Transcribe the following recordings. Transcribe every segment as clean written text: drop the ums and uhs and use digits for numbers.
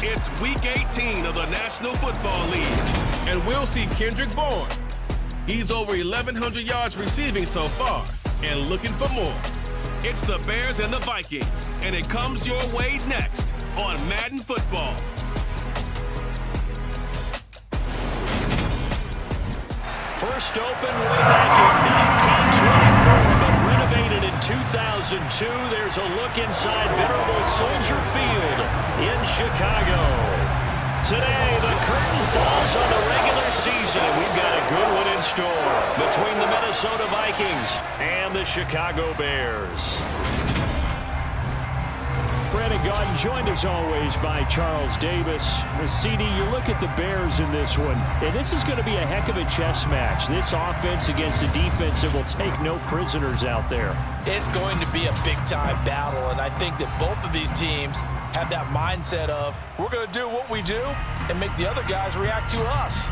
It's Week 18 of the National Football League, and we'll see Kendrick Bourne. He's over 1,100 yards receiving so far and looking for more. It's the Bears and the Vikings, and it comes your way next on Madden Football. First opened way back in 1924, but renovated in 2002. There's a look inside venerable Soldier Field in Chicago. Today, the curtain falls on the regular season, and we've got a good one in store between the Minnesota Vikings and the Chicago Bears. Brandon Gaudin joined as always by Charles Davis. CD, you look at the Bears in this one, and this is going to be a heck of a chess match. This offense against a defense that will take no prisoners out there. It's going to be a big-time battle, and I think that both of these teams have that mindset of, we're going to do what we do and make the other guys react to us.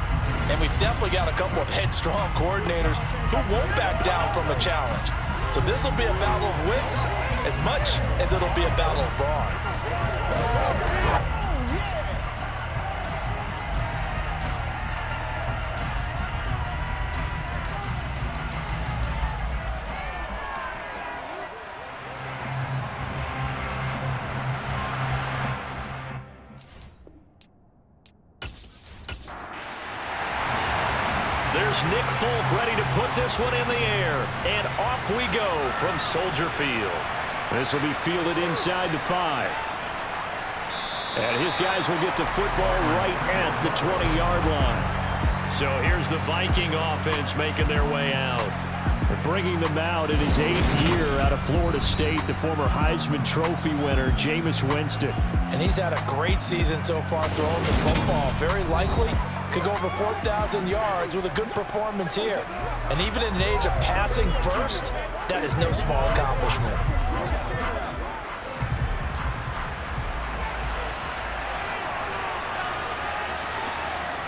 And we've definitely got a couple of headstrong coordinators who won't back down from a challenge. So this will be a battle of wits as much as it'll be a battle of brawn. There's Nick Folk ready to put this one in the air. And off we go from Soldier Field. This will be fielded inside the 5. And his guys will get the football right at the 20-yard line. So here's the Viking offense making their way out. They're bringing them out in his 8th year out of Florida State, the former Heisman Trophy winner, Jameis Winston. And he's had a great season so far throwing the football. Very likely could go over 4,000 yards with a good performance here. And even in an age of passing first, that is no small accomplishment.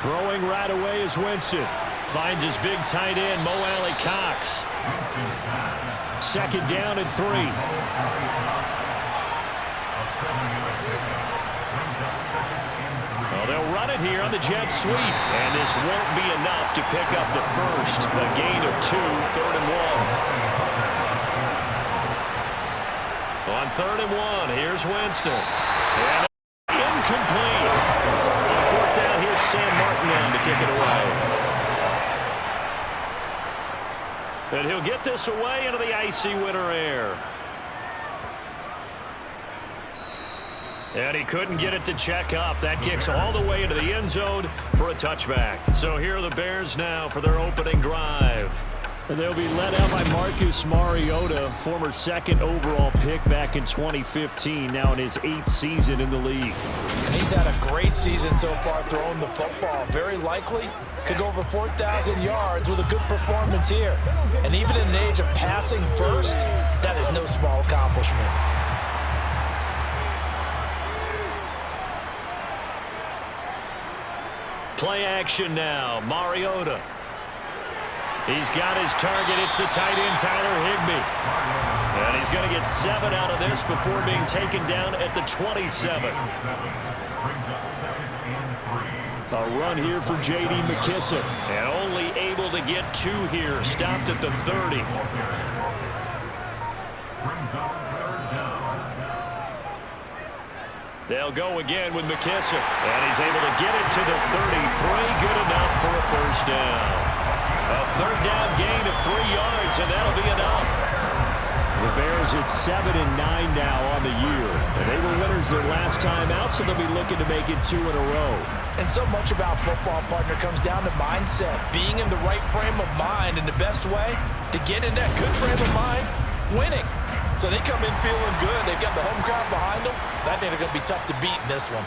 Throwing right away is Winston. Finds his big tight end, Mo Alley-Cox. Second down and 3. Well, they'll run it here on the jet sweep. And this won't be enough to pick up the first. A gain of 2, 3rd and 1. On 3rd and 1, here's Winston. And incomplete. On 4th down, here's Sam Martin on to kick it away. And he'll get this away into the icy winter air. And he couldn't get it to check up. That kicks all the way into the end zone for a touchback. So here are the Bears now for their opening drive. And they'll be led out by Marcus Mariota, former 2nd overall pick back in 2015, now in his 8th season in the league. And he's had a great season so far throwing the football. Very likely could go over 4,000 yards with a good performance here. And even in an age of passing first, that is no small accomplishment. Play action now. Mariota. He's got his target. It's the tight end, Tyler Higbee. And he's going to get 7 out of this before being taken down at the 27. A run here for J.D. McKissick. And only able to get 2 here. Stopped at the 30. They'll go again with McKissick. And he's able to get it to the 33. Good enough for a first down. A 3rd down gain of 3 yards, and that'll be enough. The Bears at 7-9 now on the year. And they were winners their last time out, so they'll be looking to make it 2 in a row. And so much about football, partner, comes down to mindset. Being in the right frame of mind, and the best way to get in that good frame of mind, winning. So they come in feeling good. They've got the home crowd behind them. I think they're going to be tough to beat in this one.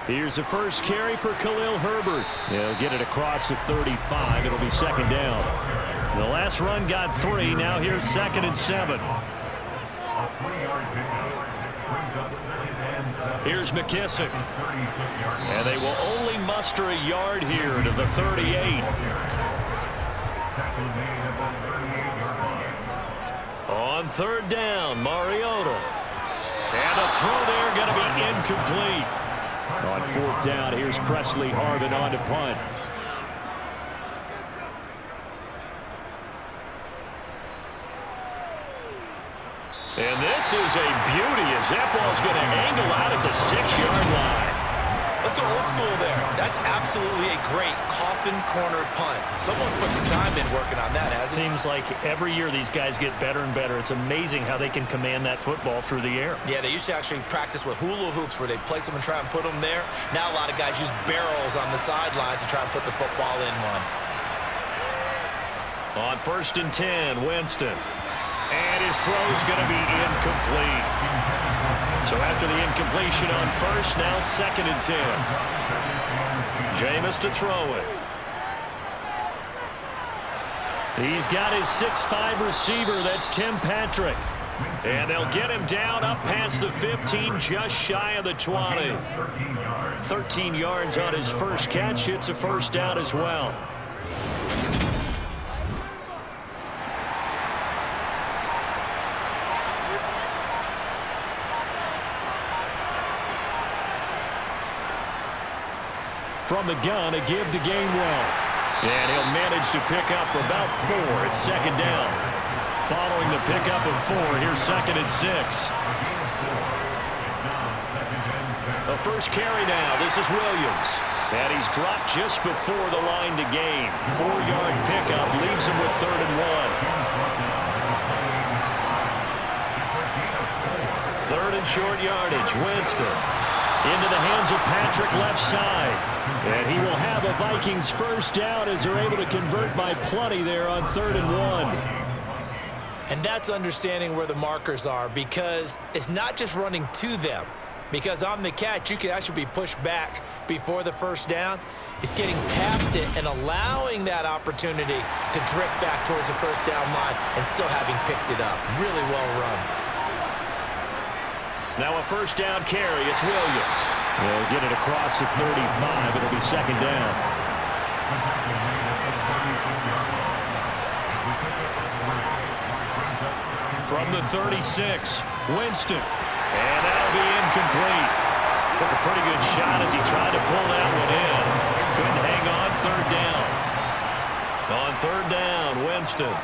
Here's the first carry for Khalil Herbert. He'll get it across the 35. It'll be 2nd down. The last run got 3. Now here's 2nd and 7. Here's McKissick. And they will only muster a yard here to the 38. On 3rd down, Mariota. And a throw there going to be incomplete. On fourth down, here's Presley Harvin on to punt. And this is a beauty as that ball's going to angle out at the 6-yard line. Let's go old school there. That's absolutely a great coffin corner punt. Someone's put some time in working on that, hasn't it? Seems like every year these guys get better and better. It's amazing how they can command that football through the air. Yeah, they used to actually practice with hula hoops where they place them and try and put them there. Now a lot of guys use barrels on the sidelines to try and put the football in one. On 1st and 10, Winston. And his throw's going to be incomplete. So after the incompletion on 1st, now 2nd and 10. Jameis to throw it. He's got his 6'5" receiver. That's Tim Patrick. And they'll get him down up past the 15, just shy of the 20. 13 yards on his first catch. It's a first down as well. From the gun, a give to Gainwell. And he'll manage to pick up about 4 at 2nd down. Following the pickup of 4, here's 2nd and 6. The first carry now. This is Williams. And he's dropped just before the line to gain. 4-yard pickup leaves him with 3rd and 1. 3rd and short yardage. Winston. Into the hands of Patrick left side. And he will have a Vikings first down as they're able to convert by plenty there on 3rd and 1. And that's understanding where the markers are, because it's not just running to them. Because on the catch, you could actually be pushed back before the first down. It's getting past it and allowing that opportunity to drift back towards the first down line and still having picked it up. Really well run. Now a first down carry. It's Williams. They'll get it across the 35. It'll be 2nd down. From the 36, Winston. And that'll be incomplete. Took a pretty good shot as he tried to pull that one in. Couldn't hang on 3rd down. On 3rd down, Winston.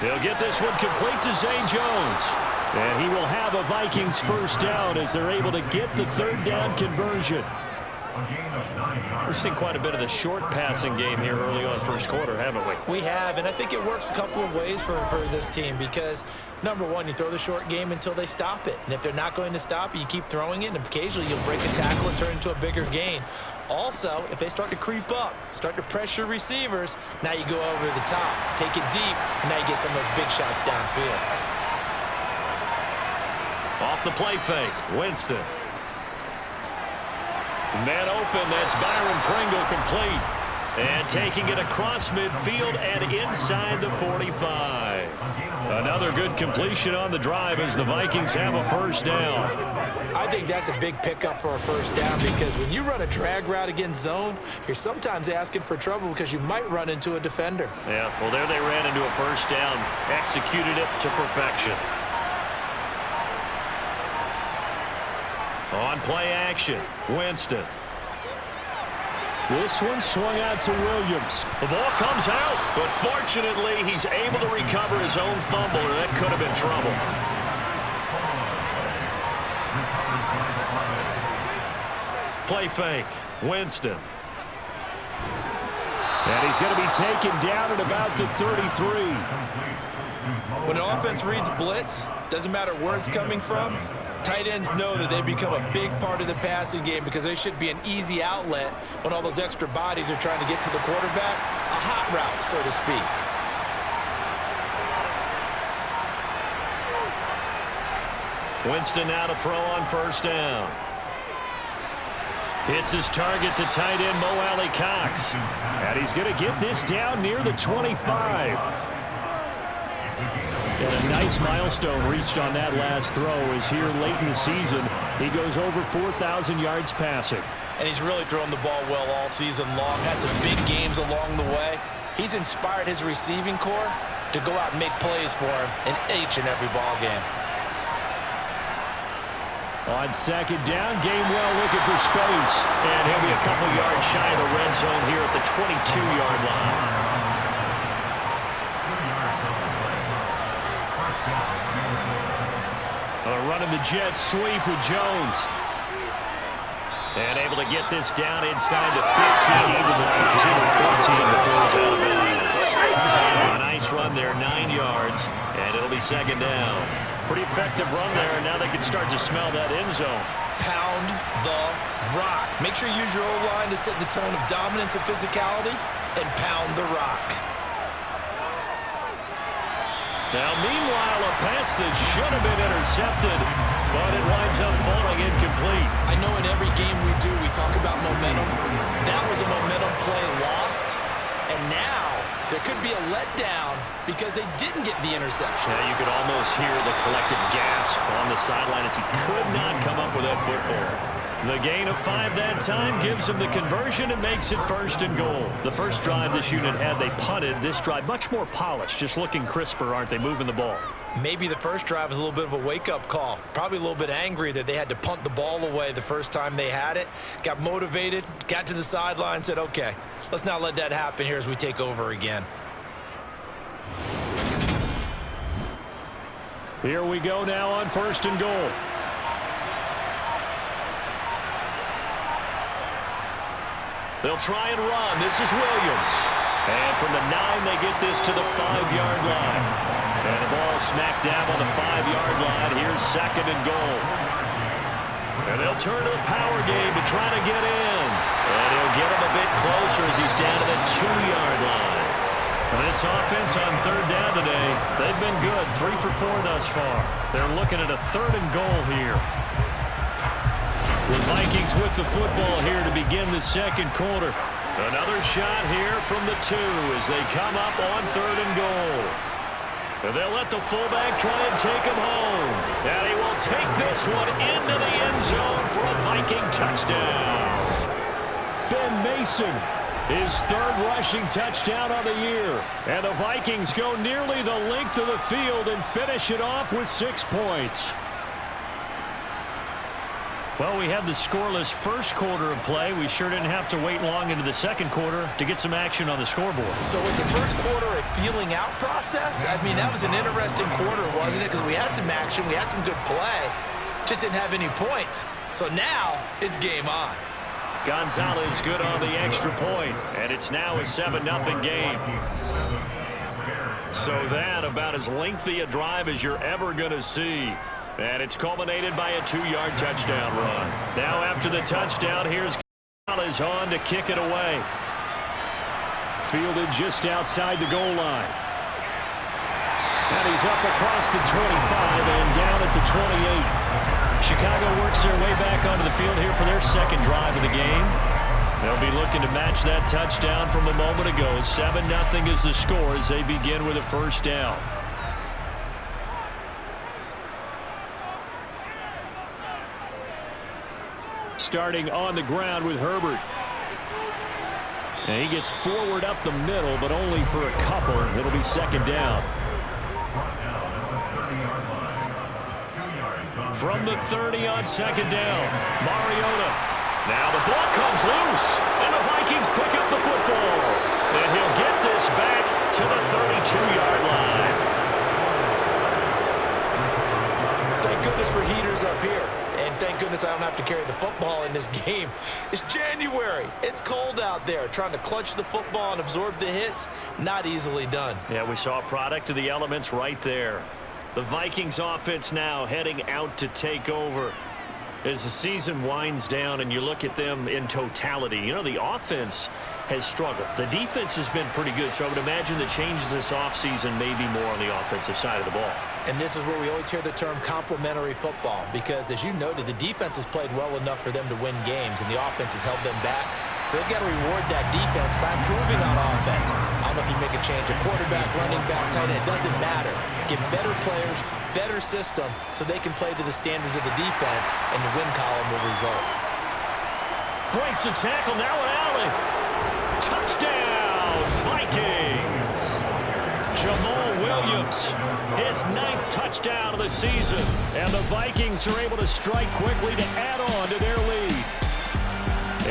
He'll get this one complete to Zay Jones. And he will have a Vikings first down as they're able to get the 3rd down conversion. We've seen quite a bit of the short passing game here early on first quarter, haven't we? We have, and I think it works a couple of ways for this team because, number one, you throw the short game until they stop it. And if they're not going to stop it, you keep throwing it, and occasionally you'll break a tackle and turn it into a bigger gain. Also, if they start to creep up, start to pressure receivers, now you go over the top, take it deep, and now you get some of those big shots downfield. Off the play fake, Winston. Man open, that's Byron Pringle complete. And taking it across midfield and inside the 45. Another good completion on the drive as the Vikings have a first down. I think that's a big pickup for a first down because when you run a drag route against zone, you're sometimes asking for trouble because you might run into a defender. Yeah, well, there they ran into a first down, executed it to perfection. On play action, Winston. This one swung out to Williams. The ball comes out, but fortunately he's able to recover his own fumble, or that could have been trouble. Play fake, Winston. And he's going to be taken down at about the 33. When an offense reads blitz, doesn't matter where it's coming from, tight ends know that they become a big part of the passing game because they should be an easy outlet when all those extra bodies are trying to get to the quarterback. A hot route, so to speak. Winston now to throw on first down. Hits his target to tight end Mo Alley-Cox. And he's going to get this down near the 25. And a nice milestone reached on that last throw as here late in the season, he goes over 4,000 yards passing. And he's really thrown the ball well all season long. Had some big games along the way. He's inspired his receiving corps to go out and make plays for him in each and every ball game. On second down, Gainwell looking for space. And he'll be a couple yards shy of the red zone here at the 22-yard line. Running the jet sweep with Jones. And able to get this down inside the 15, even the 13 or 14 before it's out of bounds. A nice run there, 9 yards, and it'll be second down. Pretty effective run there, and now they can start to smell that end zone. Pound the rock. Make sure you use your O-line to set the tone of dominance and physicality, and pound the rock. Now, meanwhile, a pass that should have been intercepted, but it winds up falling incomplete. I know in every game we do, we talk about momentum. That was a momentum play lost, and now there could be a letdown because they didn't get the interception. Yeah, you could almost hear the collective gasp on the sideline as he could not come up with that football. The gain of 5 that time gives him the conversion and makes it 1st and goal. The first drive this unit had, they punted. This drive, much more polished, just looking crisper, aren't they, moving the ball? Maybe the first drive was a little bit of a wake-up call. Probably a little bit angry that they had to punt the ball away the first time they had it. Got motivated, got to the sideline, said, okay, let's not let that happen here as we take over again. Here we go now on 1st and goal. They'll try and run. This is Williams. And from the 9, they get this to the 5-yard line. And the ball smack dab on the 5-yard line. Here's 2nd and goal. And they'll turn to the power game to try to get in. And he'll get him a bit closer as he's down to the 2-yard line. And this offense on 3rd down today, they've been good. 3 for 4 thus far. They're looking at a 3rd and goal here. The Vikings with the football here to begin the 2nd quarter. Another shot here from the 2 as they come up on 3rd and goal. And they'll let the fullback try and take him home. And he will take this one into the end zone for a Viking touchdown. Ben Mason, his 3rd rushing touchdown on the year. And the Vikings go nearly the length of the field and finish it off with 6 points. Well, we had the scoreless first quarter of play. We sure didn't have to wait long into the 2nd quarter to get some action on the scoreboard. So was the first quarter a feeling out process? I mean, that was an interesting quarter, wasn't it? Because we had some action, we had some good play, just didn't have any points. So now it's game on. Gonzalez good on the extra point, and it's now a 7-0 game. So that about as lengthy a drive as you're ever going to see. And it's culminated by a 2-yard touchdown run. Now after the touchdown, here's Gonzalez on to kick it away. Fielded just outside the goal line. And he's up across the 25 and down at the 28. Chicago works their way back onto the field here for their 2nd drive of the game. They'll be looking to match that touchdown from a moment ago. 7-0 is the score as they begin with a 1st down. Starting on the ground with Herbert. And he gets forward up the middle, but only for a couple. It'll be 2nd down. From the 30 on 2nd down, Mariota. Now the ball comes loose, and the Vikings pick up the football. And he'll get this back to the 32-yard line. Thank goodness for heaters up here. And thank goodness I don't have to carry the football in this game. It's January. It's cold out there. Trying to clutch the football and absorb the hits, not easily done. Yeah, we saw a product of the elements right there. The Vikings offense now heading out to take over. As the season winds down and you look at them in totality, you know, the offense has struggled. The defense has been pretty good, so I would imagine the changes this offseason may be more on the offensive side of the ball. And this is where we always hear the term complementary football, because as you noted, the defense has played well enough for them to win games, and the offense has held them back. So they've got to reward that defense by improving on offense. I don't know if you make a change, a quarterback, running back, tight end, it doesn't matter. Get better players, better system, so they can play to the standards of the defense, and the win column will result. Breaks the tackle, now an alley. Touchdown, Vikings. Jamal Williams Williams, his 9th touchdown of the season. And the Vikings are able to strike quickly to add on to their lead.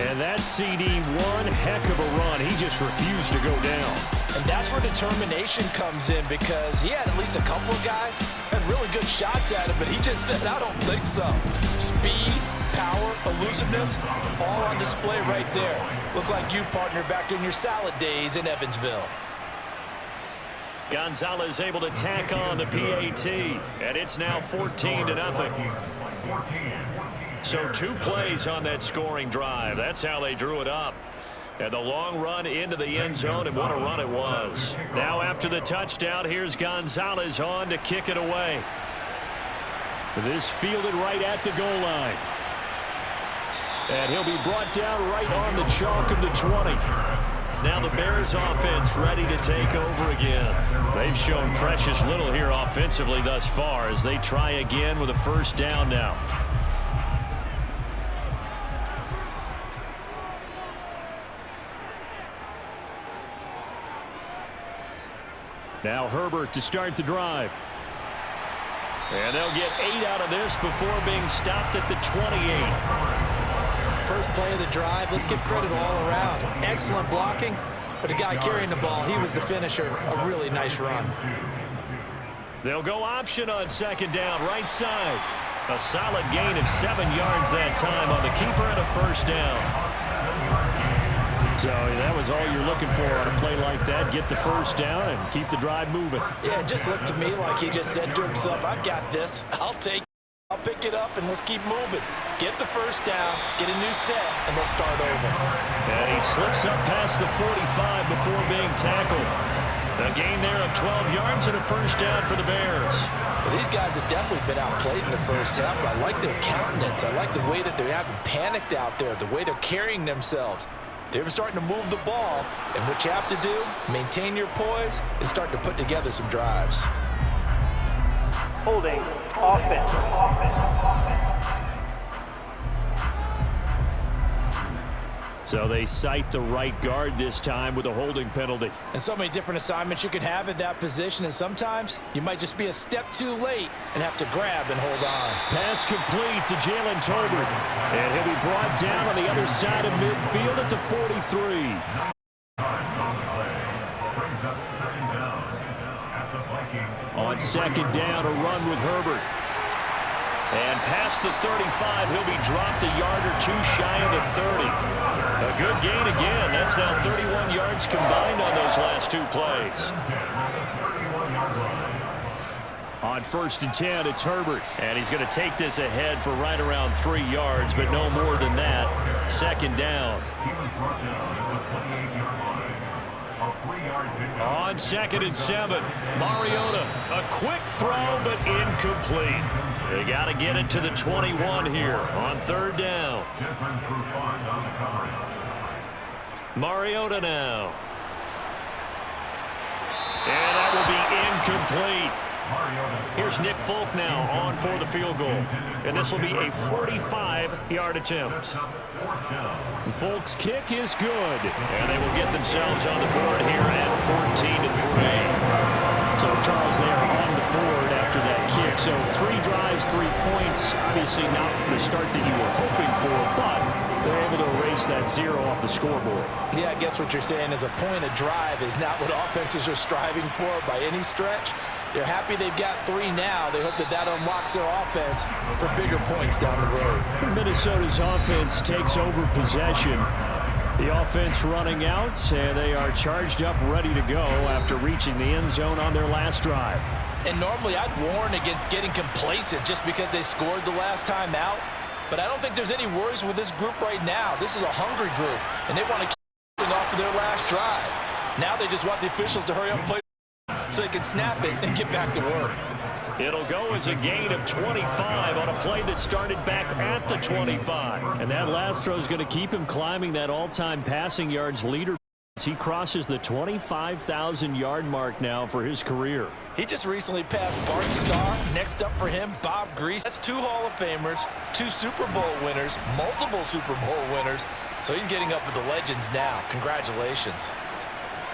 And that CD, one heck of a run. He just refused to go down. And that's where determination comes in, because he had at least a couple of guys had really good shots at him, but he just said, I don't think so. Speed, power, elusiveness, all on display right there. Look like you, partner, back in your salad days in Evansville. Gonzalez able to tack on the PAT, and it's now 14-0. So 2 plays on that scoring drive. That's how they drew it up. And the long run into the end zone, and what a run it was. Now after the touchdown, here's Gonzalez on to kick it away. This fielded right at the goal line. And he'll be brought down right on the chalk of the 20. Now the Bears offense ready to take over again. They've shown precious little here offensively thus far as they try again with a first down now. Now Herbert to start the drive. And they'll get 8 out of this before being stopped at the 28. First play of the drive, let's give credit all around. Excellent blocking, but the guy carrying the ball, he was the finisher. A really nice run. They'll go option on second down, right side. A solid gain of 7 yards that time on the keeper and a first down. So that was all you're looking for on a play like that. Get the first down and keep the drive moving. Yeah, it just looked to me like he just said to himself, I've got this. I'll take it. I'll pick it up, and let's keep moving. Get the first down, get a new set, and let's start over. And he slips up past the 45 before being tackled. A gain there of 12 yards and a first down for the Bears. Well, these guys have definitely been outplayed in the first half, but I like their countenance. I like the way that they haven't panicked out there, the way they're carrying themselves. They're starting to move the ball, and what you have to do, maintain your poise and start to put together some drives. Holding, offense. So they cite the right guard this time with a holding penalty. And so many different assignments you could have at that position, and sometimes you might just be a step too late and have to grab and hold on. Pass complete to Jalen Tolbert. And he'll be brought down on the other side of midfield at the 43. On second down, a run with Herbert. And past the 35, he'll be dropped a yard or 2 shy of the 30. A good gain again. That's now 31 yards combined on those last 2 plays. On first and 10, it's Herbert. And he's going to take this ahead for right around 3 yards, but no more than that. Second down. On second and 7, Mariota. A quick throw, but incomplete. They got to get it to the 21 here on third down. Mariota now. And that will be incomplete. Here's Nick Folk now on for the field goal. And this will be a 45-yard attempt. And Folk's kick is good. And they will get themselves on the board here at 14-3. So Charles, they are on the board after that kick. So 3 drives, 3 points. Obviously not the start that you were hoping for, but they're able to erase that 0 off the scoreboard. Yeah, I guess what you're saying is a point a drive is not what offenses are striving for by any stretch. They're happy they've got 3 now. They hope that that unlocks their offense for bigger points down the road. Minnesota's offense takes over possession. The offense running out, and they are charged up, ready to go after reaching the end zone on their last drive. And normally I'd warn against getting complacent just because they scored the last time out. But I don't think there's any worries with this group right now. This is a hungry group, and they want to keep off of their last drive. Now they just want the officials to hurry up and play so they can snap it and get back to work. It'll go as a gain of 25 on a play that started back at the 25. And that last throw is going to keep him climbing that all-time passing yards leader. He crosses the 25,000-yard mark now for his career. He just recently passed Bart Starr. Next up for him, Bob Grease. That's 2 Hall of Famers, 2 Super Bowl winners, multiple Super Bowl winners. So he's getting up with the legends now. Congratulations.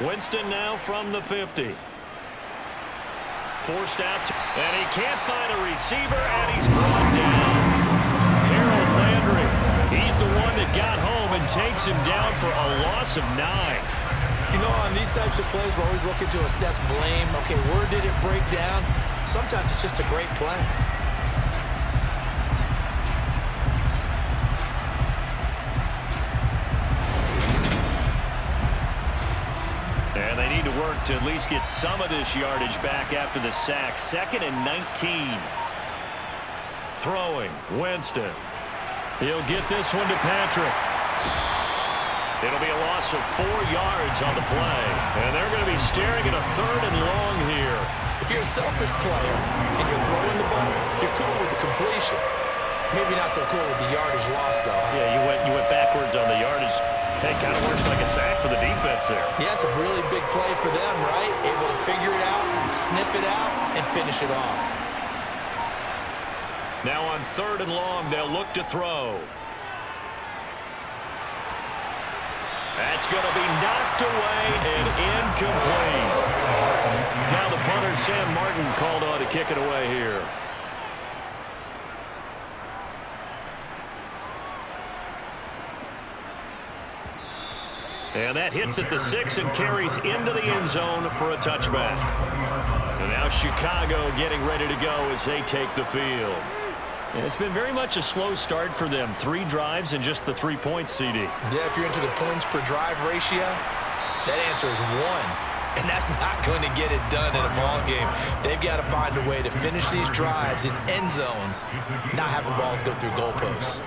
Winston now from the 50. forced out. And he can't find a receiver, and he's brought down. Harold Landry, he's the one that got home and takes him down for a loss of 9. You know, on these types of plays, we're always looking to assess blame. Okay, where did it break down? Sometimes it's just a great play. And they need to work to at least get some of this yardage back after the sack. 2nd and 19. Throwing, Winston. He'll get this one to Patrick. It'll be a loss of 4 yards on the play. And they're going to be staring at a 3rd and long here. If you're a selfish player and you're throwing the ball, you're cool with the completion. Maybe not so cool with the yardage loss, though. Yeah, you went backwards on the yardage. Hey, kind of works like a sack for the defense there. Yeah, it's a really big play for them, right? Able to figure it out, sniff it out, and finish it off. Now on 3rd and long, they'll look to throw. That's going to be knocked away and incomplete. Now the punter, Sam Martin, called on to kick it away here. And that hits at the 6 and carries into the end zone for a touchback. And now Chicago getting ready to go as they take the field. And it's been very much a slow start for them. 3 drives and just the 3 points, CD. Yeah, if you're into the points per drive ratio, that answer is 1. And that's not going to get it done in a ball game. They've got to find a way to finish these drives in end zones, not having balls go through goalposts.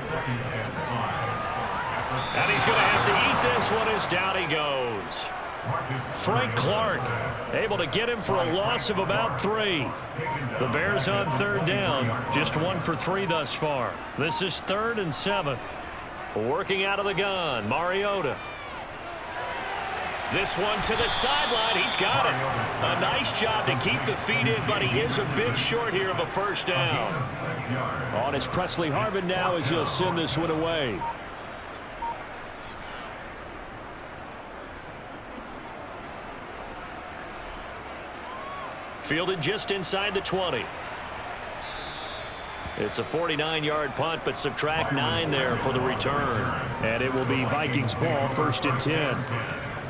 And he's going to have to eat this one as down he goes. Frank Clark able to get him for a loss of about 3. The Bears on 3rd down, just 1 for 3 thus far. This is 3rd and 7. Working out of the gun, Mariota. This one to the sideline, he's got it. A nice job to keep the feet in, but he is a bit short here of a 1st down. On is Presley Harvin now as he'll send this one away. Fielded just inside the 20. It's a 49-yard punt, but subtract 9 there for the return. And it will be Vikings ball, 1st and 10.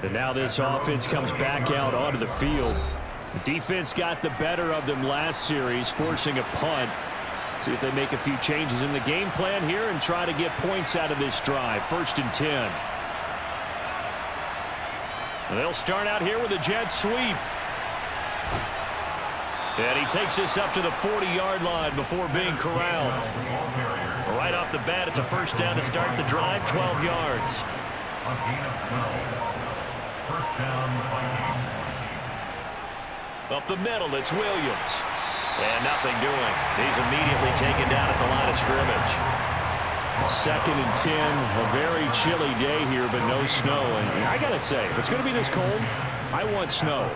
And now this offense comes back out onto the field. The defense got the better of them last series, forcing a punt. See if they make a few changes in the game plan here and try to get points out of this drive. 1st and 10. They'll start out here with a jet sweep. And he takes this up to the 40-yard line before being corralled. Right off the bat, it's a 1st down to start the drive, 12 yards. Up the middle, it's Williams. And nothing doing. He's immediately taken down at the line of scrimmage. 2nd and 10, a very chilly day here, but no snow. And I got to say, if it's going to be this cold, I want snow.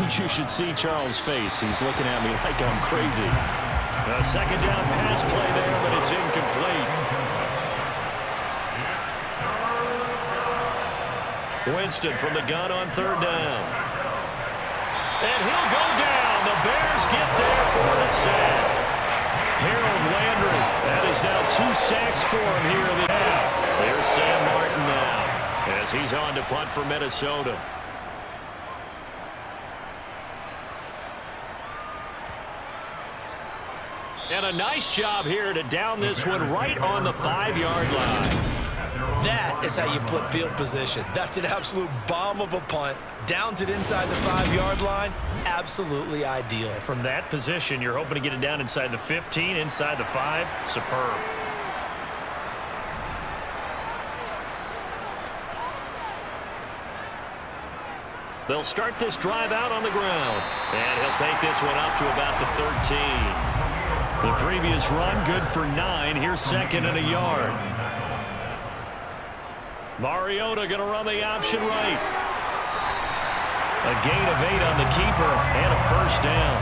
You should see Charles' face. He's looking at me like I'm crazy. A 2nd down pass play there, but it's incomplete. Winston from the gun on 3rd down. And he'll go down. The Bears get there for the sack. Harold Landry. That is now 2 sacks for him here in the half. There's Sam Martin now as he's on to punt for Minnesota. And a nice job here to down this one right on the 5-yard line. That is how you flip field position. That's an absolute bomb of a punt. Downs it inside the 5-yard line. Absolutely ideal. From that position, you're hoping to get it down inside the 15, inside the 5. Superb. They'll start this drive out on the ground. And he'll take this one up to about the 13. The previous run good for 9. Here's 2nd and a yard. Mariota going to run the option right. A gain of 8 on the keeper and a 1st down.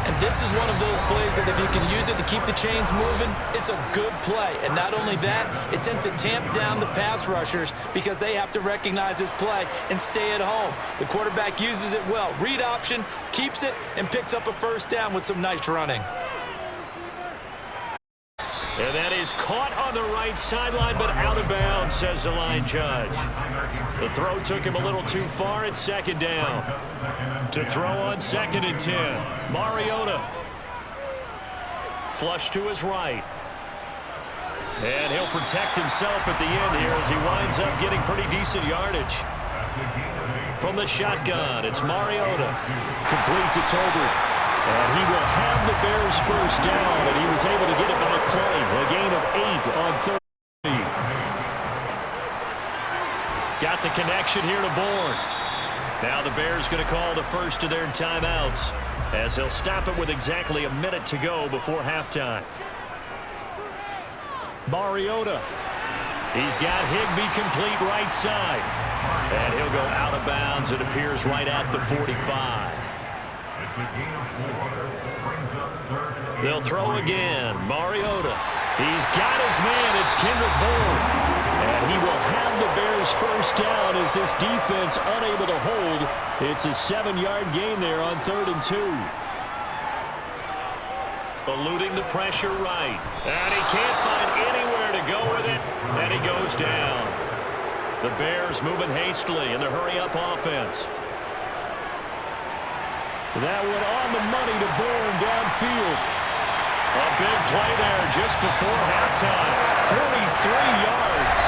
And this is one of those plays that if you can use it to keep the chains moving, it's a good play. And not only that, it tends to tamp down the pass rushers because they have to recognize this play and stay at home. The quarterback uses it well. Read option, keeps it, and picks up a first down with some nice running. And that is caught on the right sideline, but out of bounds, says the line judge. The throw took him a little too far at second down. To throw on 2nd and 10, Mariota. Flush to his right. And he'll protect himself at the end here as he winds up getting pretty decent yardage. From the shotgun, it's Mariota. Complete to Tolbert. And he will have the Bears first down, and he was able to get it by play. A gain of 8 on 30. Got the connection here to Bourne. Now the Bears going to call the first of their timeouts as they'll stop it with exactly a minute to go before halftime. Mariota. He's got Higbee complete right side. And he'll go out of bounds. It appears right at the 45. They'll throw again. Mariota. He's got his man. It's Kendrick Bourne. And he will have the Bears first down as this defense unable to hold. It's a 7-yard gain there on 3rd and 2. Eluding the pressure right. And he can't find anywhere to go with it. And he goes down. The Bears moving hastily in the hurry-up offense. That one on the money to Bourne downfield. A big play there just before halftime. 43 yards.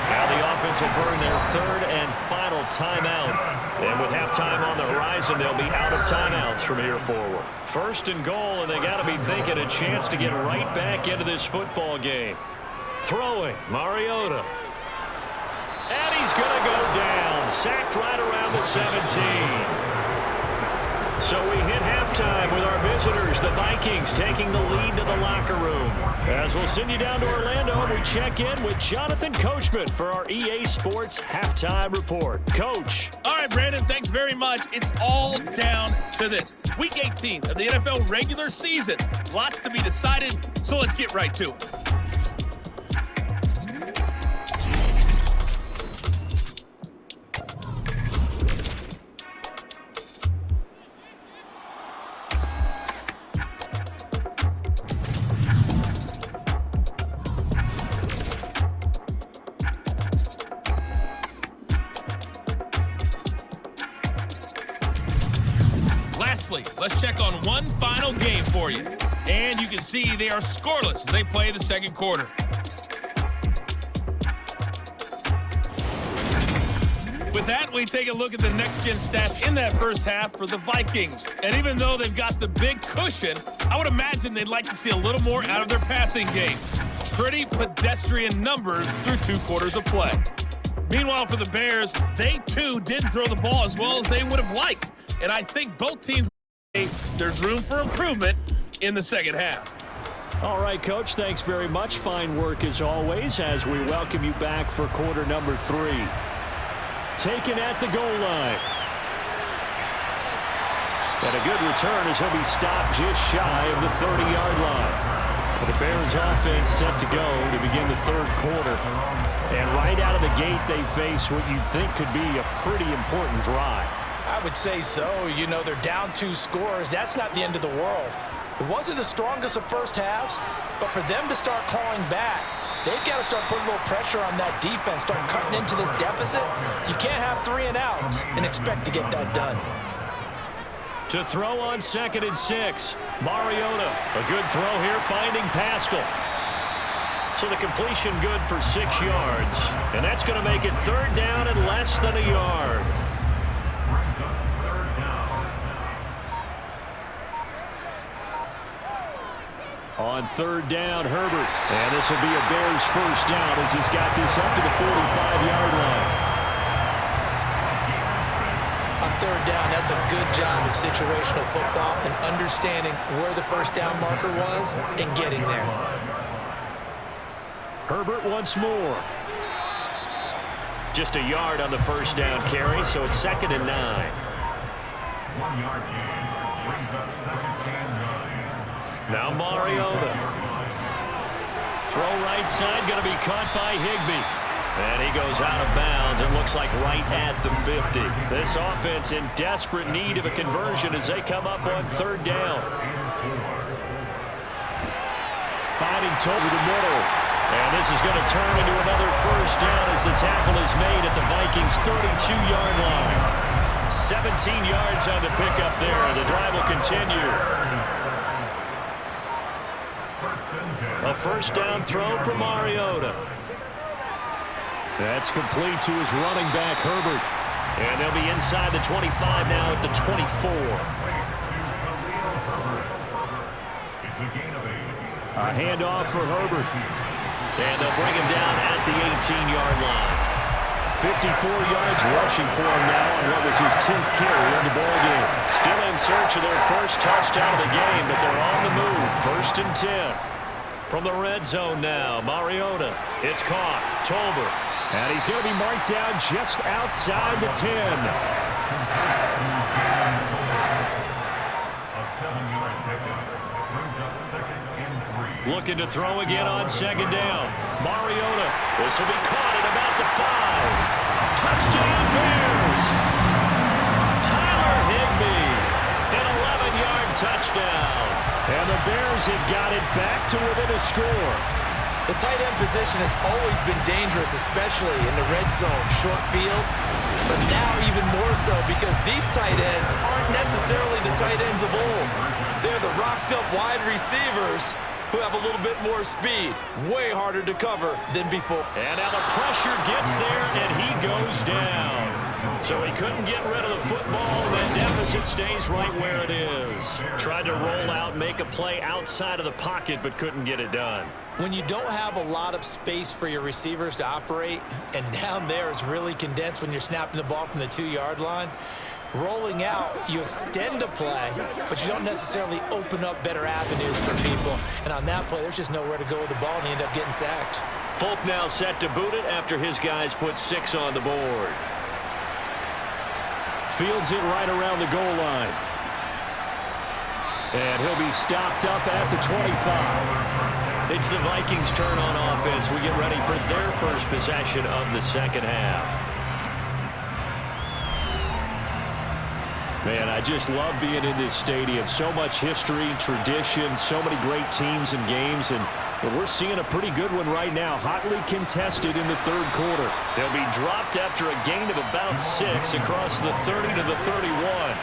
Now the offense will burn their 3rd and final timeout. And with halftime on the horizon, they'll be out of timeouts from here forward. 1st and goal, and they got to be thinking a chance to get right back into this football game. Throwing, Mariota. And he's going to go down. Sacked right around the 17. So we hit halftime with our visitors, the Vikings, taking the lead to the locker room. As we'll send you down to Orlando, we check in with Jonathan Coachman for our EA Sports Halftime Report. Coach. All right, Brandon, thanks very much. It's all down to this. Week 18 of the NFL regular season. Lots to be decided, so let's get right to it. Let's check on one final game for you. And you can see they are scoreless as they play the second quarter. With that, we take a look at the next-gen stats in that first half for the Vikings. And even though they've got the big cushion, I would imagine they'd like to see a little more out of their passing game. Pretty pedestrian numbers through 2 quarters of play. Meanwhile, for the Bears, they too didn't throw the ball as well as they would have liked. And I think both teams, there's room for improvement in the second half. All right, Coach, thanks very much. Fine work as always as we welcome you back for quarter number 3. Taken at the goal line. And a good return as he'll be stopped just shy of the 30-yard line. The Bears offense set to go to begin the 3rd quarter. And right out of the gate, they face what you think could be a pretty important drive. I would say so. You know, they're down 2 scores. That's not the end of the world. It wasn't the strongest of first halves, but for them to start clawing back, they've got to start putting a little pressure on that defense, start cutting into this deficit. You can't have 3 and outs and expect to get that done. To throw on 2nd and 6, Mariota. A good throw here, finding Pascal. So the completion good for 6 yards, and that's going to make it 3rd down and less than a yard. On 3rd down, Herbert. And this will be a Bears first down as he's got this up to the 45-yard line. On 3rd down, that's a good job of situational football and understanding where the first down marker was and getting there. Herbert once more. Just a yard on the first down carry, so it's 2nd and 9. 1 yard gain brings up 2nd and 9. Now Mariota. Throw right side, going to be caught by Higbee. And he goes out of bounds. It looks like right at the 50. This offense in desperate need of a conversion as they come up on third down. Finding over the middle. And this is going to turn into another first down as the tackle is made at the Vikings' 32-yard line. 17 yards on the pickup there. The drive will continue. A first down throw for Mariota. That's complete to his running back, Herbert. And they'll be inside the 25 now at the 24. A handoff for Herbert. And they'll bring him down at the 18-yard line. 54 yards rushing for him now on what was his 10th carry of the ballgame. Still in search of their first touchdown of the game, but they're on the move. First and 10. From the red zone now, Mariota. It's caught. Tolbert. And he's going to be marked down just outside the 10. Looking to throw again on second down. Mariota. This will be caught at about the 5. Touchdown Bears. Tyler Higbee. An 11-yard touchdown. And the Bears have got it back to within a score. The tight end position has always been dangerous, especially in the red zone, short field. But now even more so because these tight ends aren't necessarily the tight ends of old. They're the rocked-up wide receivers who have a little bit more speed. Way harder to cover than before. And now the pressure gets there, and he goes down. So he couldn't get rid of the football. That deficit stays right where it is. Tried to roll out, make a play outside of the pocket, but couldn't get it done. When you don't have a lot of space for your receivers to operate, and down there it's really condensed when you're snapping the ball from the 2-yard line, rolling out, you extend a play, but you don't necessarily open up better avenues for people. And on that play, there's just nowhere to go with the ball, and you end up getting sacked. Folk now set to boot it after his guys put 6 on the board. Fields it right around the goal line. And he'll be stopped up at the 25. It's the Vikings' turn on offense. We get ready for their first possession of the second half. Man, I just love being in this stadium. So much history, tradition, so many great teams and games, and we're seeing a pretty good one right now, hotly contested in the third quarter. They'll be dropped after a gain of about 6 across the 30 to the 31.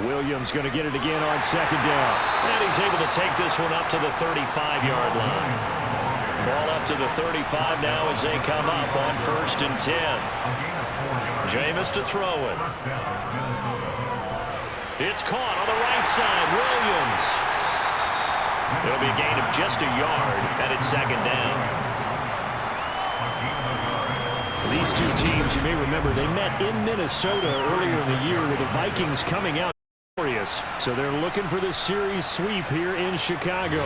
Williams going to get it again on second down. And he's able to take this one up to the 35-yard line. Ball up to the 35 now as they come up on first and 10. Jameis to throw it. It's caught on the right side. Williams. It'll be a gain of just a yard, and it's second down. These two teams, you may remember, they met in Minnesota earlier in the year with the Vikings coming out victorious. So they're looking for the series sweep here in Chicago.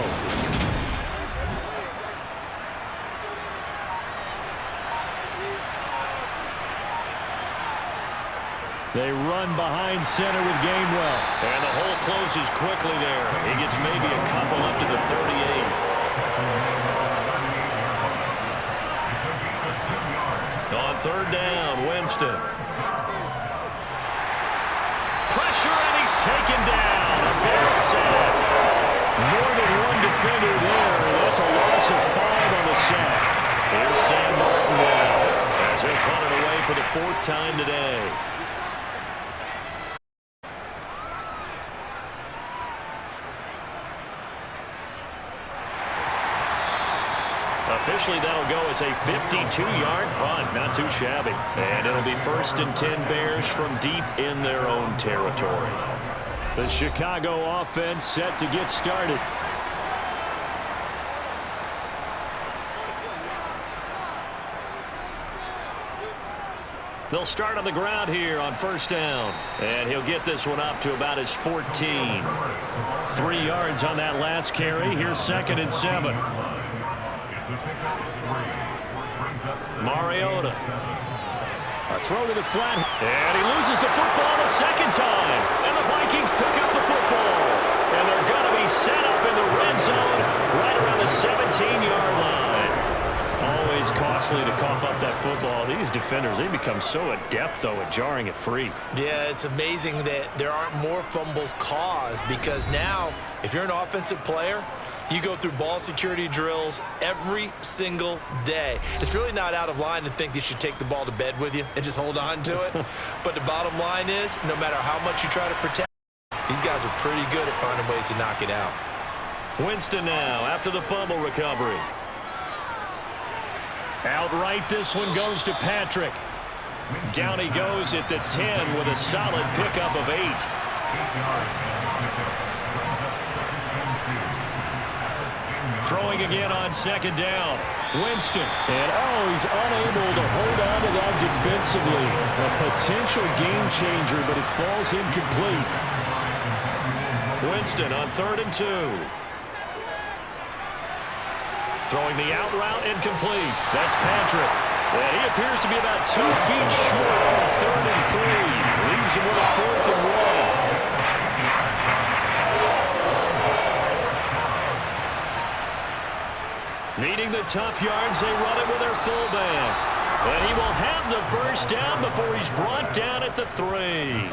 They run behind center with Gainwell. And the hole closes quickly there. He gets maybe a couple up to the 38. On third down, Winston. Pressure, and he's taken down. A Bears sack. More than one defender there. That's a loss of 5 on the sack. Here's Sam Martin now as he'll punt it away for the 4th time today. Officially, that'll go as a 52-yard punt. Not too shabby. And it'll be first and 10 Bears from deep in their own territory. The Chicago offense set to get started. They'll start on the ground here on first down. And he'll get this one up to about his 14. 3 yards on that last carry. Here's second and 7. Mariota. A throw to the flat. And he loses the football the second time. And the Vikings pick up the football. And they're going to be set up in the red zone right around the 17-yard line. Always costly to cough up that football. These defenders, they become so adept, though, at jarring it free. Yeah, it's amazing that there aren't more fumbles caused, because now, if you're an offensive player, you go through ball security drills every single day. It's really not out of line to think you should take the ball to bed with you and just hold on to it. But the bottom line is, no matter how much you try to protect, these guys are pretty good at finding ways to knock it out. Winston now after the fumble recovery. Outright, this one goes to Patrick. Down he goes at the 10 with a solid pickup of 8. Throwing again on second down. Winston. And, he's unable to hold on to that defensively. A potential game changer, but it falls incomplete. Winston on 3rd and 2. Throwing the out route incomplete. That's Patrick. And he appears to be about 2 feet short on 3rd and 3. Leaves him with a 4th and 1. Needing the tough yards, they run it with their fullback. And he will have the first down before he's brought down at the 3.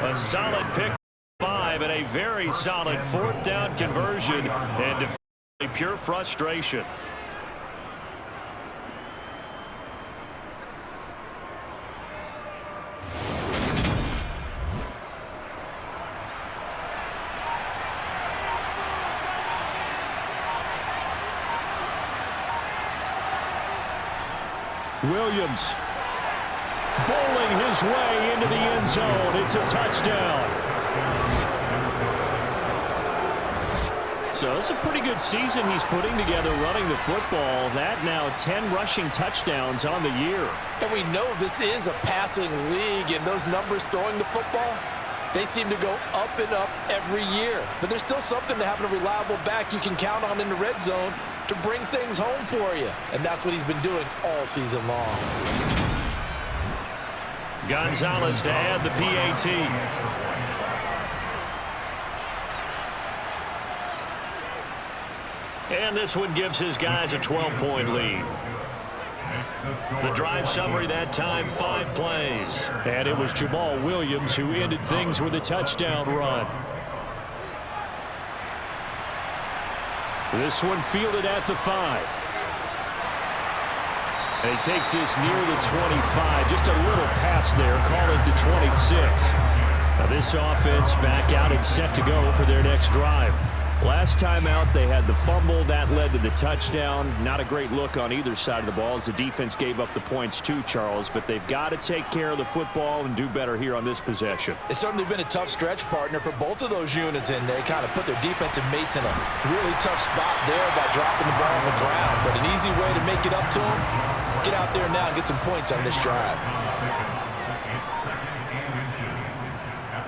A solid pick 5 and a very solid 4th down conversion. And pure frustration. Williams bowling his way into the end zone. It's a touchdown. So it's a pretty good season he's putting together running the football. That now 10 rushing touchdowns on the year. And we know this is a passing league, and those numbers throwing the football, they seem to go up and up every year. But there's still something to having a reliable back you can count on in the red zone to bring things home for you. And that's what he's been doing all season long. Gonzalez to add the PAT. And this one gives his guys a 12-point lead. The drive summary that time, 5 plays. And it was Jamal Williams who ended things with a touchdown run. This one fielded at the 5. And he takes this near the 25. Just a little pass there. Call it the 26. Now this offense back out and set to go for their next drive. Last time out, they had the fumble. That led to the touchdown. Not a great look on either side of the ball as the defense gave up the points too, Charles. But they've got to take care of the football and do better here on this possession. It's certainly been a tough stretch, partner, for both of those units, and they kind of put their defensive mates in a really tough spot there by dropping the ball on the ground. But an easy way to make it up to them, get out there now and get some points on this drive.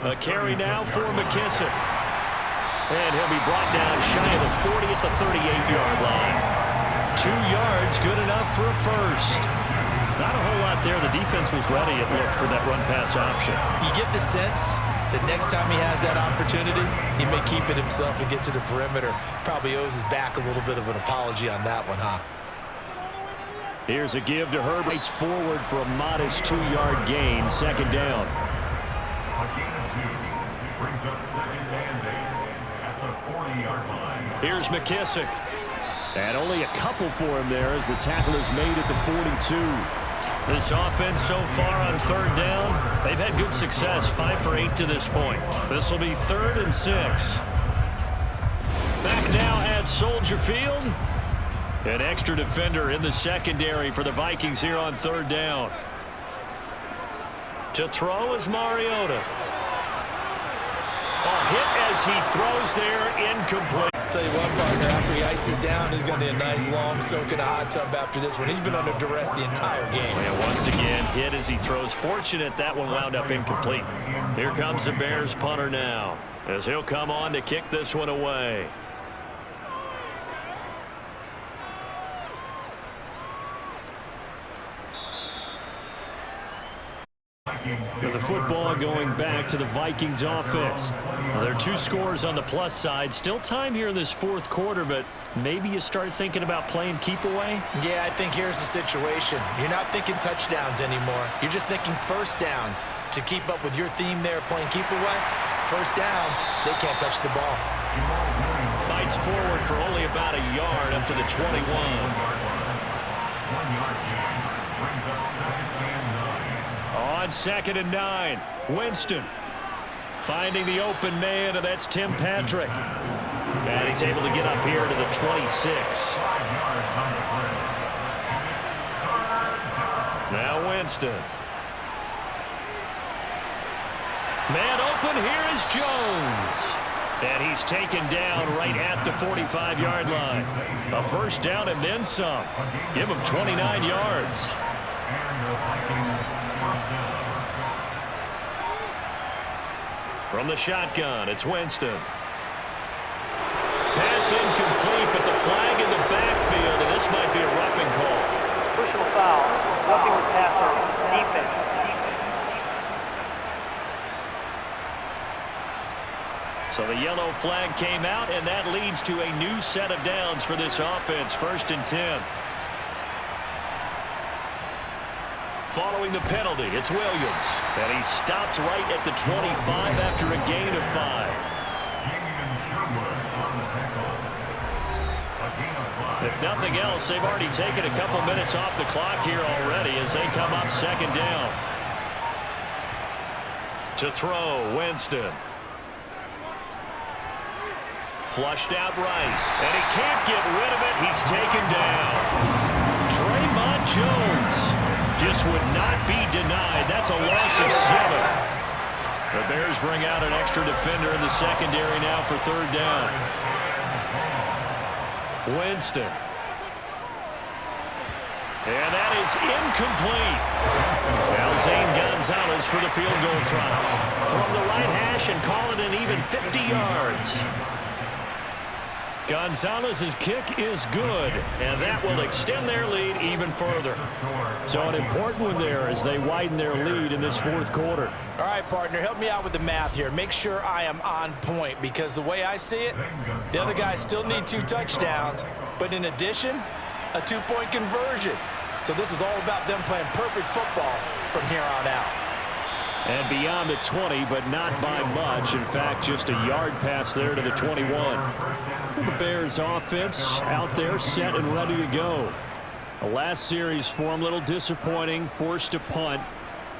A carry now for McKissick. And he'll be brought down shy of the 40 at the 38-yard line. 2 yards, good enough for a first. Not a whole lot there. The defense was ready, it looked, for that run-pass option. You get the sense that next time he has that opportunity, he may keep it himself and get to the perimeter. Probably owes his back a little bit of an apology on that one, huh? Here's a give to Herbert. It's forward for a modest 2-yard gain, 2nd down. Here's McKissick. And only a couple for him there as the tackle is made at the 42. This offense so far on 3rd down, they've had good success, 5 for 8 to this point. This will be 3rd and 6. Back now at Soldier Field. An extra defender in the secondary for the Vikings here on 3rd down. To throw is Mariota. A hit as he throws there, incomplete. Tell you what, partner, after he ices down, he's going to be a nice long soak in a hot tub after this one. He's been under duress the entire game. And once again, hit as he throws. Fortunate that one wound up incomplete. Here comes the Bears punter now, as he'll come on to kick this one away. And the football going back to the Vikings offense. Well, there are 2 scores on the plus side. Still time here in this fourth quarter, but maybe you start thinking about playing keep away? Yeah, I think here's the situation. You're not thinking touchdowns anymore. You're just thinking first downs. To keep up with your theme there, playing keep away, first downs, they can't touch the ball. Fights forward for only about a yard up to the 21. On 2nd and 9, Winston finding the open man, and that's Tim Patrick. And he's able to get up here to the 26. Now Winston. Man open, here is Jones. And he's taken down right at the 45-yard line. A first down and then some. Give him 29 yards. From the shotgun, it's Winston. Pass incomplete, but the flag in the backfield, and this might be a roughing call. Personal foul, roughing the passer, defense. So the yellow flag came out, and that leads to a new set of downs for this offense. 1st and 10. Following the penalty, it's Williams. And he stopped right at the 25 after a gain of 5. If nothing else, they've already taken a couple minutes off the clock here already as they come up 2nd down. To throw, Winston. Flushed out right, and he can't get rid of it. He's taken down. Draymond Jones just would not be denied. That's a loss of 7. The Bears bring out an extra defender in the secondary now for 3rd down. Winston. And that is incomplete. Now Zane Gonzalez for the field goal try. From the right hash and call it an even 50 yards. Gonzalez's kick is good, and that will extend their lead even further. So an important one there as they widen their lead in this 4th quarter. All right, partner, help me out with the math here. Make sure I am on point, because the way I see it, the other guys still need 2 touchdowns, but in addition, a 2-point conversion. So this is all about them playing perfect football from here on out. And beyond the 20, but not by much. In fact, just a yard pass there to the 21. The Bears offense out there set and ready to go. The last series for them a little disappointing, forced to punt.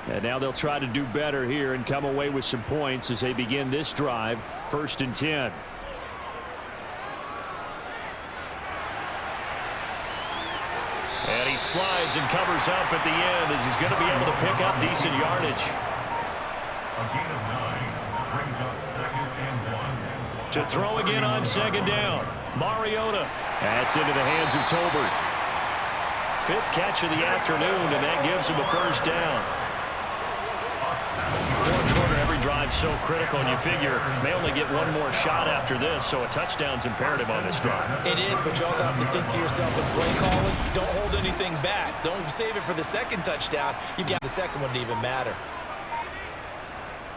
And now they'll try to do better here and come away with some points as they begin this drive. 1st and 10. And he slides and covers up at the end as he's going to be able to pick up decent yardage. A gain of 9 brings up 2nd and 1. To throw again on 2nd down. Mariota. That's into the hands of Tolbert. 5th catch of the afternoon, and that gives him a first down. 4th quarter, every drive so critical, and you figure they only get one more shot after this, so a touchdown's imperative on this drive. It is, but you also have to think to yourself in play calling, don't hold anything back. Don't save it for the 2nd touchdown. You've got the 2nd one to even matter.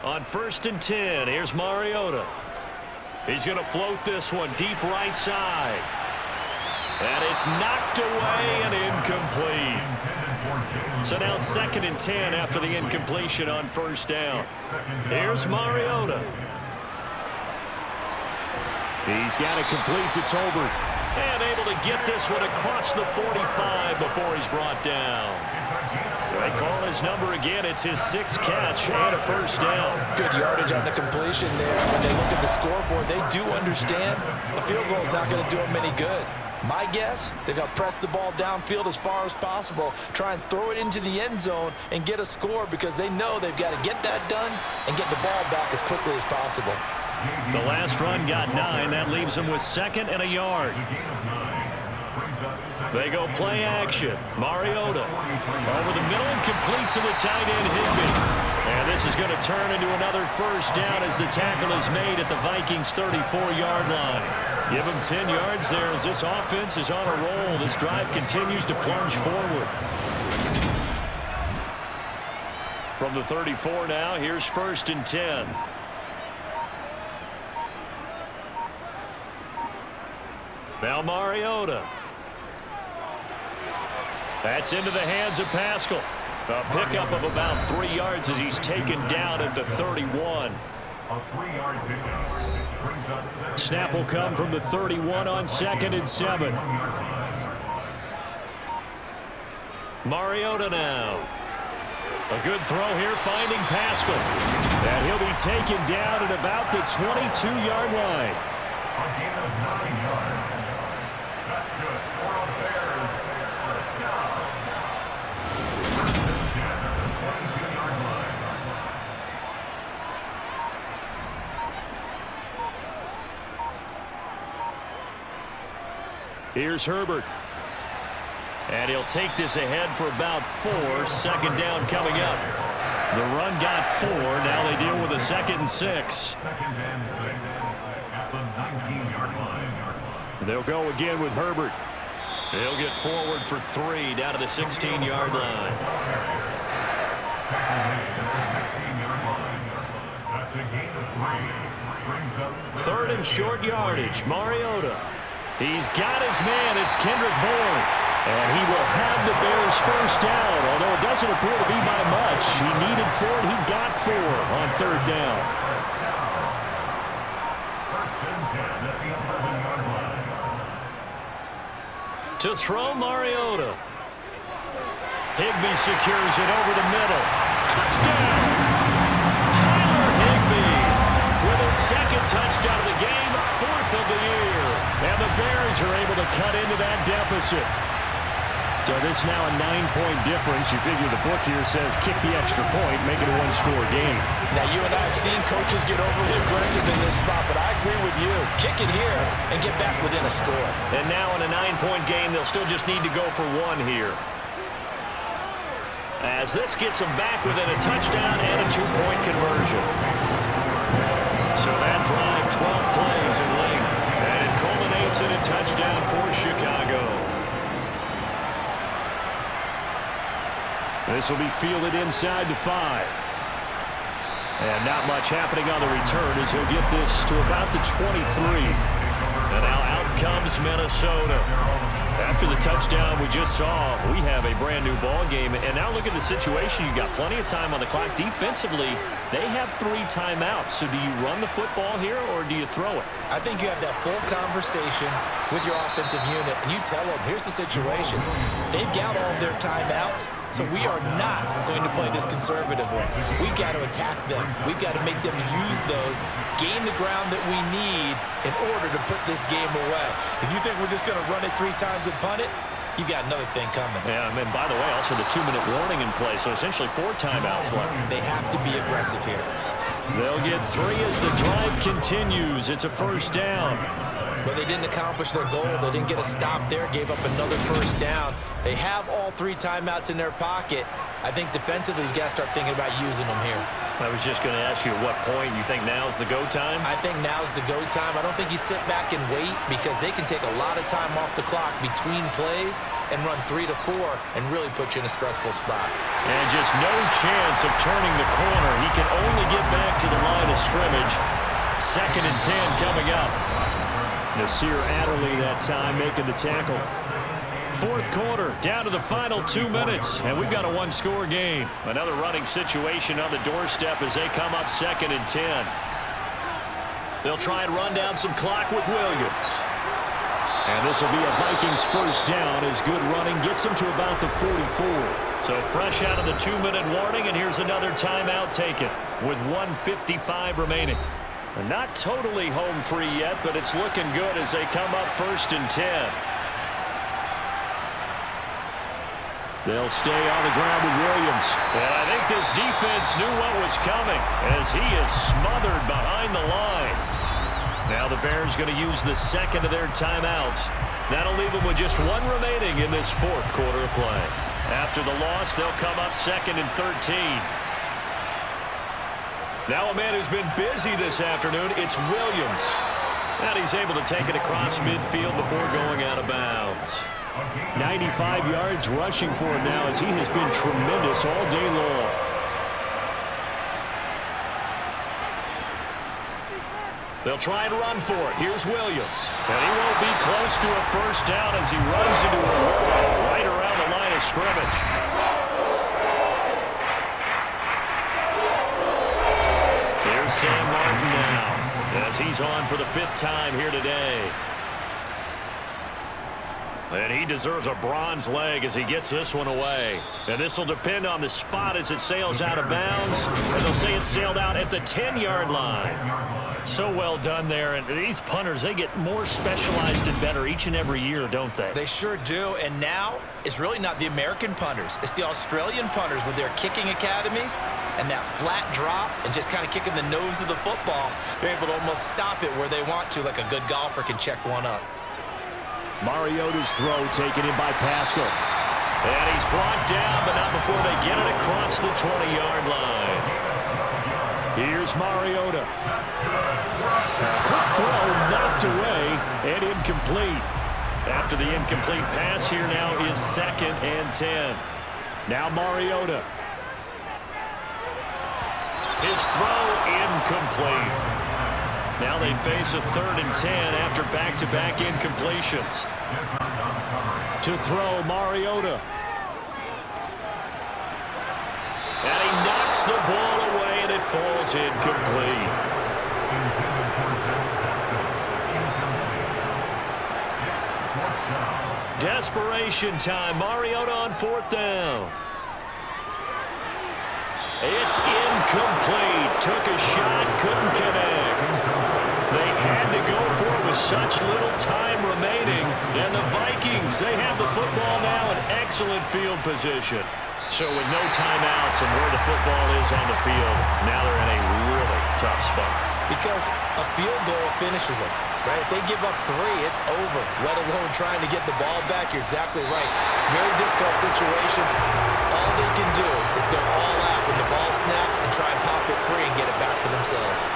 On 1st and 10, here's Mariota. He's going to float this one deep right side. And it's knocked away and incomplete. So now 2nd and 10 after the incompletion on 1st down. Here's Mariota. He's got it complete to Tolbert. And able to get this one across the 45 before he's brought down. They call his number again. It's his 6th catch and a first down. Good yardage on the completion there. When they look at the scoreboard, they do understand a field goal is not going to do them any good. My guess, they're going to press the ball downfield as far as possible, try and throw it into the end zone and get a score because they know they've got to get that done and get the ball back as quickly as possible. The last run got 9. That leaves them with 2nd and a yard. They go play action. Mariota over the middle and complete to the tight end Higbee. And this is going to turn into another first down as the tackle is made at the Vikings 34-yard line. Give them 10 yards there as this offense is on a roll. This drive continues to plunge forward. From the 34 now, here's 1st and 10. Now Mariota. That's into the hands of Pascal. A pickup of about 3 yards as he's taken down at the 31. A 3-yard pickup. Snap will come from the 31 on 2nd and 7. Mariota now. A good throw here, finding Pascal. And he'll be taken down at about the 22-yard line. A gain of 9 yards. That's good for the Bears. First down. First and 10 at the 22-yard line. Here's Herbert. And he'll take this ahead for about 4. 2nd down coming up. The run got 4. Now they deal with a 2nd and 6. 2nd and 6 at the 19-yard line. They'll go again with Herbert. He'll get forward for 3 down to the 16-yard line. That's a gain of 3. Brings up 3rd and short yardage. Mariota. He's got his man. It's Kendrick Bourne. And he will have the Bears first down, although it doesn't appear to be by much. He needed 4, and he got 4 on 3rd down. First and 10 at the 11-yard line. To throw, Mariota. Higbee secures it over the middle. Touchdown! Tyler Higbee with his 2nd touchdown of the game, 4th of the year. And the Bears are able to cut into that deficit. So this now a 9-point difference. You figure the book here says kick the extra point, make it a 1-score game. Now, you and I have seen coaches get overly aggressive in this spot, but I agree with you. Kick it here and get back within a score. And now in a 9-point game, they'll still just need to go for 1 here. As this gets them back within a touchdown and a 2-point conversion. So that drive, 12 plays in length, and it culminates in a touchdown for Chicago. This will be fielded inside the 5. And not much happening on the return as he'll get this to about the 23. And now out comes Minnesota. After the touchdown we just saw, we have a brand new ball game. And now look at the situation. You've got plenty of time on the clock. Defensively, they have 3 timeouts. So do you run the football here or do you throw it? I think you have that full conversation with your offensive unit, and you tell them, here's the situation. They've got all their timeouts, so we are not going to play this conservatively. We've got to attack them. We've got to make them use those, gain the ground that we need in order to put this game away. If you think we're just going to run it 3 times and punt it, you've got another thing coming. Yeah, and by the way, also the 2-minute warning in play, so essentially 4 timeouts left. They have to be aggressive here. They'll get 3 as the drive continues. It's a first down. But they didn't accomplish their goal. They didn't get a stop there, gave up another first down. They have all 3 timeouts in their pocket. I think defensively, you've got to start thinking about using them here. I was just going to ask you at what point you think now's the go time? I think now's the go time. I don't think you sit back and wait because they can take a lot of time off the clock between plays and run 3 to 4 and really put you in a stressful spot. And just no chance of turning the corner. He can only get back to the line of scrimmage. 2nd and 10 coming up. Nasir Adderley that time making the tackle. 4th quarter, down to the final 2 minutes, and we've got a 1-score game. Another running situation on the doorstep as they come up 2nd and 10. They'll try and run down some clock with Williams. And this will be a Vikings first down as good running gets them to about the 44. So fresh out of the 2-minute warning, and here's another timeout taken with 1:55 remaining. And not totally home free yet, but it's looking good as they come up 1st and 10. They'll stay on the ground with Williams. And I think this defense knew what was coming as he is smothered behind the line. Now the Bears going to use the 2nd of their timeouts. That'll leave them with just 1 remaining in this 4th quarter of play. After the loss, they'll come up 2nd and 13. Now a man who's been busy this afternoon, it's Williams. And he's able to take it across midfield before going out of bounds. 95 yards rushing for him now as he has been tremendous all day long. They'll try and run for it. Here's Williams. And he won't be close to a first down as he runs into a wall right around the line of scrimmage. Here's Sam Martin now as he's on for the 5th time here today. And he deserves a bronze leg as he gets this one away. And this will depend on the spot as it sails out of bounds. And they'll say it sailed out at the 10-yard line. So well done there. And these punters, they get more specialized and better each and every year, don't they? They sure do. And now it's really not the American punters. It's the Australian punters with their kicking academies and that flat drop and just kind of kicking the nose of the football. They're able to almost stop it where they want to, like a good golfer can check one up. Mariota's throw taken in by Pascal. And he's brought down, but not before they get it across the 20-yard line. Here's Mariota. Quick throw knocked away and incomplete. After the incomplete pass, here now is 2nd and 10. Now Mariota. His throw incomplete. Now they face a 3rd and 10 after back-to-back incompletions. To throw, Mariota. And he knocks the ball away, and it falls incomplete. Desperation time. Mariota on 4th down. It's incomplete. Took a shot, couldn't connect. They had to go for it with such little time remaining. And the Vikings, they have the football now in excellent field position. So with no timeouts and where the football is on the field, now they're in a really tough spot. Because a field goal finishes them, right? If they give up 3, it's over, let alone trying to get the ball back. You're exactly right. Very difficult situation. All they can do is go all out when the ball snapped and try and pop it free and get it back for themselves.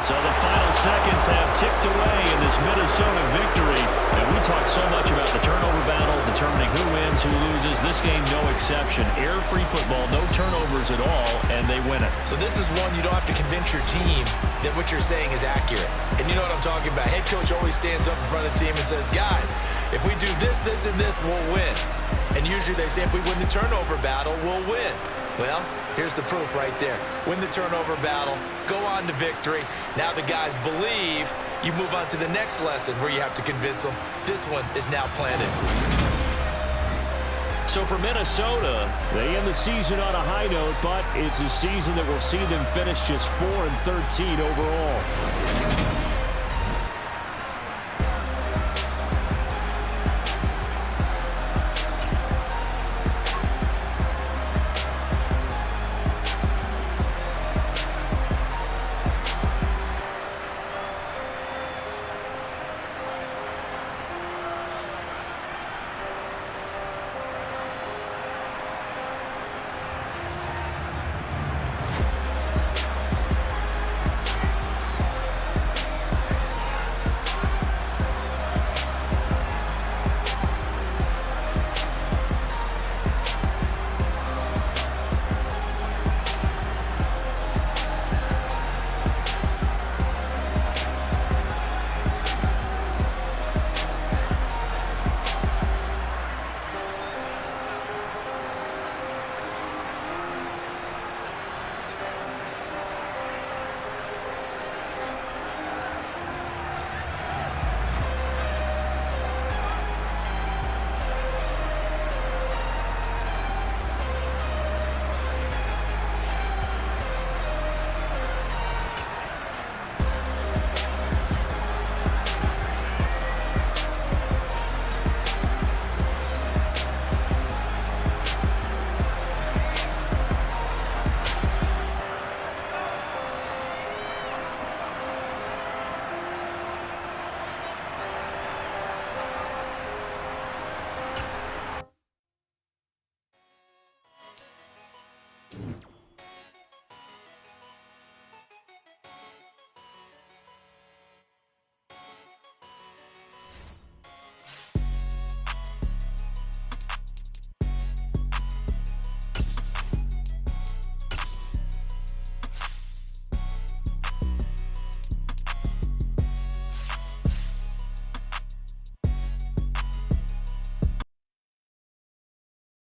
So the final seconds have ticked away in this Minnesota victory. And we talk so much about the turnover battle, determining who wins, who loses. This game, no exception. Error-free football, no turnovers at all, and they win it. So this is one you don't have to convince your team that what you're saying is accurate. And you know what I'm talking about. Head coach always stands up in front of the team and says, guys, if we do this, this, and this, we'll win. And usually they say if we win the turnover battle, we'll win. Well, here's the proof right there. Win the turnover battle, go on to victory. Now the guys believe. You move on to the next lesson where you have to convince them. This one is now planted. So for Minnesota, they end the season on a high note, but it's a season that will see them finish just 4-13 overall.